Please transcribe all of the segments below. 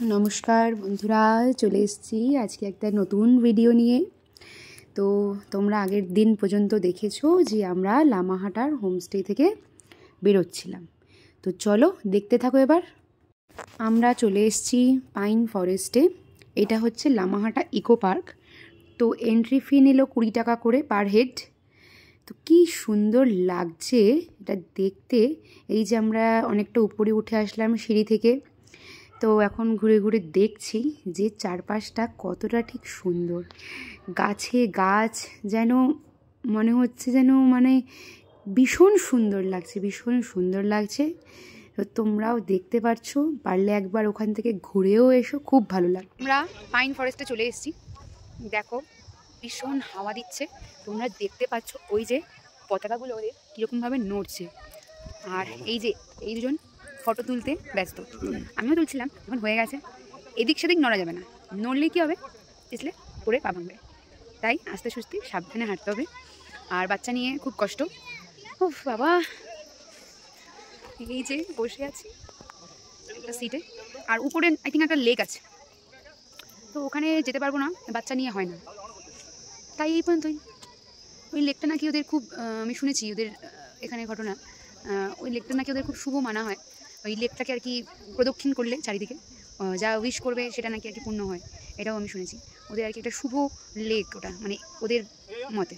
নমস্কার বন্ধুরা, চলে এসেছি আজকে একটা নতুন ভিডিও নিয়ে। তো তোমরা আগের দিন পর্যন্ত দেখেছো যে আমরা লামাহাটার হোমস্টে থেকে বেরোচ্ছিলাম। তো চলো দেখতে থাকো। এবার আমরা চলে এসেছি পাইন ফরেস্টে। এটা হচ্ছে লামাহাটা ইকো পার্ক। তো এন্ট্রি ফি নিল 20 টাকা করে পার হেড। তো কি সুন্দর লাগছে এটা দেখতে। এই যে আমরা অনেকটা উপরে উঠে আসলাম সিঁড়ি থেকে। তো এখন ঘুরে ঘুরে দেখছি যে চারপাশটা কতটা ঠিক সুন্দর। গাছে গাছ, যেন মনে হচ্ছে যেন ভীষণ সুন্দর লাগছে, ভীষণ সুন্দর লাগছে। তো তোমরাও দেখতে পাচ্ছ, পারলে একবার ওখান থেকে ঘুরেও এসো, খুব ভালো লাগবে। আমরা পাইন ফরেস্টে চলে এসেছি। দেখো ভীষণ হাওয়া দিচ্ছে, তোমরা দেখতে পাচ্ছ ওই যে পতাকাগুলো ওদের কীরকমভাবে নড়ছে। আর এই যে এই দুজন ফটো তুলতে ব্যস্ত, আমিও তুলছিলাম। এখন হয়ে গেছে, এদিক সেদিক নড়া যাবে না, নড়লে কী হবে, পিছলে পড়ে পা ভাঙবে। তাই আস্তে সুস্তে সাবধানে হাঁটতে হবে। আর বাচ্চা নিয়ে খুব কষ্ট। ও বাবা, এই যে বসে আছি একটা সিটে, আর উপরে আই থিঙ্ক একটা লেক আছে। তো ওখানে যেতে পারবো না, বাচ্চা নিয়ে হয় না। তাই এই পর্যন্তই। ওই লেকটা নাকি ওদের খুব, আমি শুনেছি ওদের এখানে ঘটনা, ওই লেকটা নাকি ওদের খুব শুভ মানা হয়। ওই লেকটাকে আর কি প্রদক্ষিণ করলে চারিদিকে যা উইশ করবে সেটা নাকি আর কি পূর্ণ হয়, এটাও আমি শুনেছি। ওদের আর কি একটা শুভ লেক ওটা, ওদের মতে।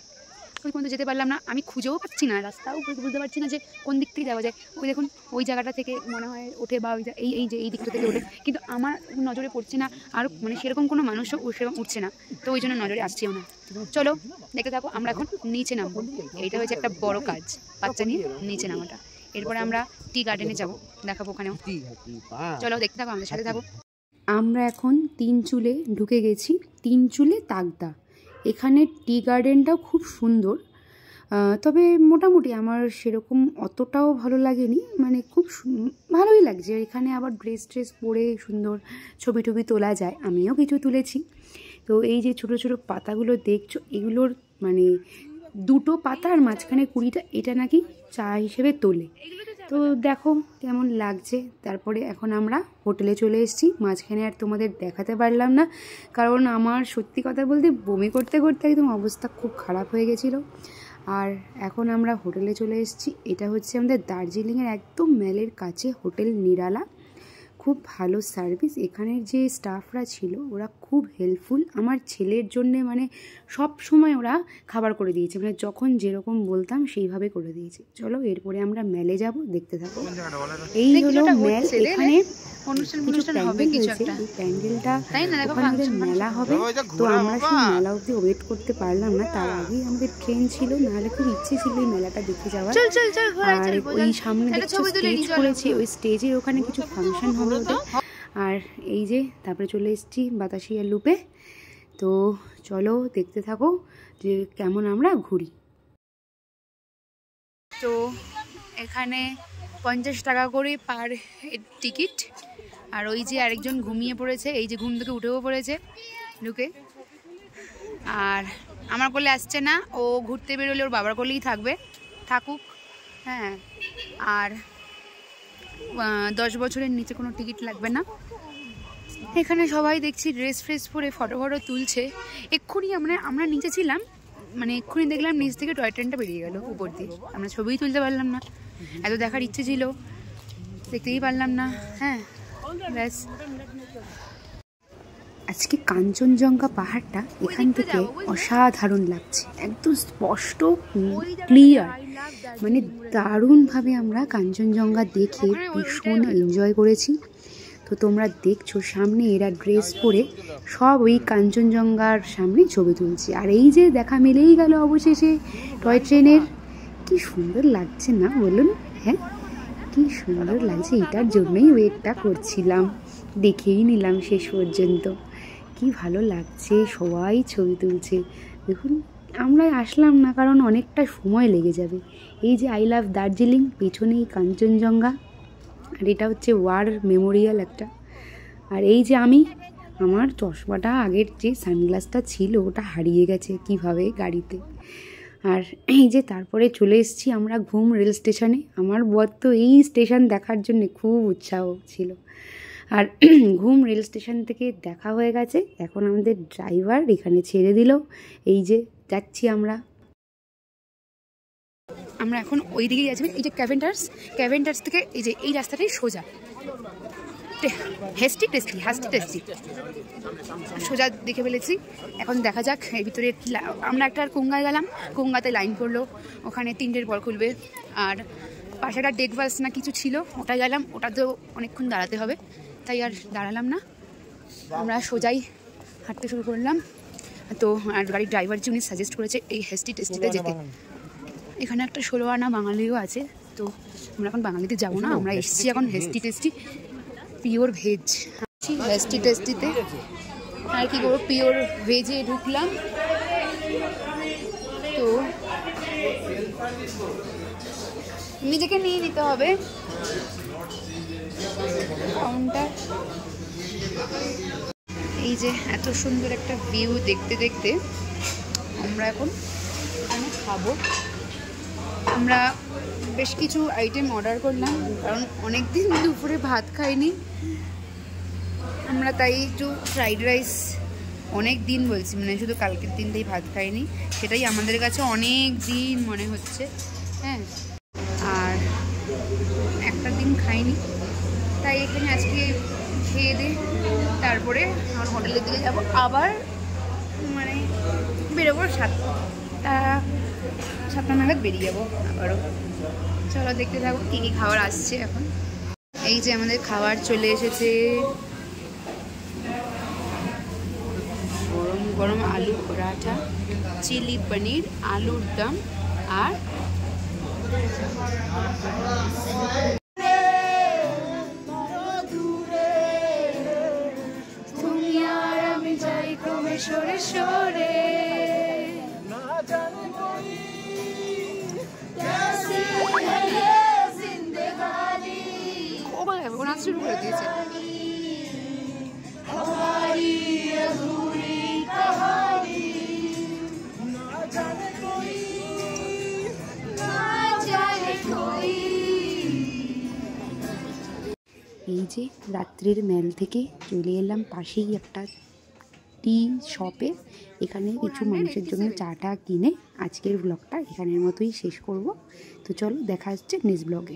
ওই পর্যন্ত যেতে পারলাম না, আমি খুঁজেও পাচ্ছি না, রাস্তাও বুঝতে পারছি না যে কোন দিক থেকে যাওয়া যায়। ওই দেখুন ওই জায়গাটা থেকে মনে হয় ওঠে, বা ওই এই যে এই দিকটা থেকে ওঠে, কিন্তু আমার নজরে পড়ছে না। আর সেরকম কোনো মানুষও সেরকম উঠছে না, তো ওই জন্য নজরে আসছেও না। চলো দেখতে থাকো। আমরা এখন নিচে নামবো। এইটা হচ্ছে একটা বড় কাজ, বাচ্চা নিয়ে নিচে নামাটা। এরপরে আমরা টি গার্ডেনে যাবো, দেখাবো ওখানেও। চলো দেখতে থাকো, আমাদের সাথে থাকো। আমরা এখন 3 চুলে ঢুকে গেছি। 3 চুলে তাগদা। এখানে টি গার্ডেনটাও খুব সুন্দর, তবে মোটামুটি আমার সেরকম অতটাও ভালো লাগেনি। খুব ভালোই লাগছে এখানে। আবার ড্রেস পরে সুন্দর ছবি টবি তোলা যায়, আমিও কিছু তুলেছি। তো এই যে ছোটো ছোটো পাতাগুলো দেখছো, এগুলোর 2টো পাতা আর মাঝখানে 20টা, এটা নাকি চা হিসেবে তোলে। তো দেখো কেমন লাগছে। তারপরে এখন আমরা হোটেলে চলে এসেছি। মাঝখানে আর তোমাদের দেখাতে পারলাম না, কারণ আমার সত্যি কথা বলতে বমি করতে করতে একদম অবস্থা খুব খারাপ হয়ে গেছিলো। আর এখন আমরা হোটেলে চলে এসেছি। এটা হচ্ছে আমাদের দার্জিলিংয়ের একদম ম্যালের কাছে হোটেল নিরালা। খুব ভালো সার্ভিস। এখানের যে স্টাফরা ছিল ওরা খুব হেল্পফুল। আমার ছেলের জন্যে সব সময় ওরা খাবার করে দিয়েছে, যখন যেরকম বলতাম সেইভাবে করে দিয়েছে। চলো এরপরে আমরা মেলে যাব, দেখতে থাকো। এই হলো মেল। এখানে কিছু প্যান্ডেল হয়েছে, এই প্যান্ডেলটা ওখানে মেলা হবে। তো আমরা সেই মেলা অবধি ওয়েট করতে পারলাম না, তার আগেই আমাদের ট্রেন ছিল, নাহলে খুব ইচ্ছে ছিল এই মেলাটা দেখে যাওয়ার। আর ওই সামনে দেখছো স্টেজ করেছে, ওই স্টেজের ওখানে কিছু ফাংশন হবে ওদের। আর এই যে তারপরে চলে এসেছি বাতাসিয়া লুপে। তো চলো দেখতে থাকো যে কেমন আমরা ঘুরি। তো এখানে 50 টাকা করে পার টিকিট। আর ওই যে আরেকজন ঘুমিয়ে পড়েছে, এই যে ঘুম থেকে উঠেও পড়েছে ঢুকে। আর আমার কোলে আসছে না, ও ঘুরতে বেরোলে ওর বাবার কোলেই থাকবে, থাকুক। হ্যাঁ, আর 10 বছরের নিচে কোনো টিকিট লাগবে না। এখানে সবাই দেখছি ড্রেস ফ্রেস পরে ফটো তুলছে। এক্ষুনি আমরা নিচে ছিলাম, এক্ষুনি দেখলাম নিচ থেকে টয় ট্রেনটা বেরিয়ে গেল উপর দিয়ে। আমরা ছবিই তুলতে পারলাম না, এত দেখার ইচ্ছে ছিল, দেখতেই পারলাম না। হ্যাঁ ব্যাস। আজকে কাঞ্চনজঙ্ঘা পাহাড়টা এখান থেকে অসাধারণ লাগছে, একদম স্পষ্ট ক্লিয়ার। দারুণভাবে আমরা কাঞ্চনজঙ্ঘা দেখে ভীষণ এনজয় করেছি। তো তোমরা দেখছো সামনে এরা ড্রেস পরে সব ওই কাঞ্চনজঙ্ঘার সামনে ছবি তুলছে। আর এই যে দেখা মিলেই গেল অবশেষে টয় ট্রেনের। কি সুন্দর লাগছে না বলুন? হ্যাঁ, কি সুন্দর লাগছে। এটার জন্যই ওয়েটটা করছিলাম, দেখেই নিলাম শেষ পর্যন্ত। কি ভালো লাগছে, সবাই ছবি তুলছে। দেখুন আমরা আসলাম না, কারণ অনেকটা সময় লেগে যাবে। এই যে আই লাভ দার্জিলিং, পেছনেই কাঞ্চনজঙ্ঘা, আর এটা হচ্ছে ওয়ার মেমোরিয়াল একটা। আর এই যে আমার চশমাটা, আগের যে সানগ্লাসটা ছিল ওটা হারিয়ে গেছে কিভাবে গাড়িতে। আর এই যে তারপরে চলে এসেছি আমরা ঘুম রেল স্টেশনে। আমার বর তো এই স্টেশন দেখার জন্য খুব উৎসাহ ছিল। আর ঘুম রেল স্টেশন থেকে দেখা হয়ে গেছে, এখন আমাদের ড্রাইভার এখানে ছেড়ে দিল। এই যে যাচ্ছি আমরা এখন ওই দিকেই যাচ্ছি। এই যে ক্যাভেন্টার্স থেকে এই যে এই রাস্তাটাই সোজা, হেস্টি টেস্টি সোজা দেখে ফেলেছি। এখন দেখা যাক এর ভিতরে কি। আমরা একটা কুঙ্গায় গেলাম, কুঙ্গাতে লাইন পড়লো, ওখানে 3টের পর খুলবে। আর পাশে একটা ডেক বাস না কিছু ছিল, ওটা গেলাম, ওটাতেও অনেকক্ষণ দাঁড়াতে হবে, তাই আর দাঁড়ালাম না, আমরা সোজাই হাঁটতে শুরু করলাম। তো আর গাড়ির ড্রাইভার উনি সাজেস্ট করেছে এই হেস্টি টেস্টিতে যেতে। এখানে একটা 16 আনা বাঙালিও আছে, তো আমরা এখন বাঙালিতে যাবো না, আমরা এসেছি এখন hasty tasty pure veg. Hasty টেস্টিতে আর কি করবো, পিওর ভেজে ঢুকলাম। তো নিজেকে নিয়ে নিতে হবে কাউন্টার। এই যে এত সুন্দর একটা ভিউ দেখতে দেখতে আমরা এখন এখানে খাবো। আমরা বেশ কিছু আইটেম অর্ডার করলাম, কারণ অনেক দিন দুপুরে ভাত খাইনি আমরা, তাই একটু ফ্রাইড রাইস, অনেক দিন বলছি, মানে শুধু কালকের দিনটাই ভাত খাইনি, সেটাই আমাদের কাছে অনেক দিন মনে হচ্ছে। হ্যাঁ, আর একটা দিন খাইনি, তাই এখানে আজকে খেয়ে দিই, তারপরে আমার হোটেলের দিকে যাবো, আবার মানে বেরোবো 7টা নাগাদ বেরিয়ে যাবো আবারও। চলো দেখতে থাকো কী কী খাবার আসছে এখন। এই যে আমাদের খাবার চলে এসেছে, গরম গরম আলু পরাঠা, চিলি পনির, আলুর দম, আর তুমি আর আমি যাই ক্রমে সরে সরে। নাচ শুরু করে দিয়েছে। এই যে রাত্রির মেল থেকে চলে এলাম পাশেই একটা টি শপে, এখানে কিছু মানুষের জন্য চাটা কিনে আজকের ব্লগটা এখানের মতোই শেষ করব। তো চলো দেখা হচ্ছে নেক্সট ব্লগে।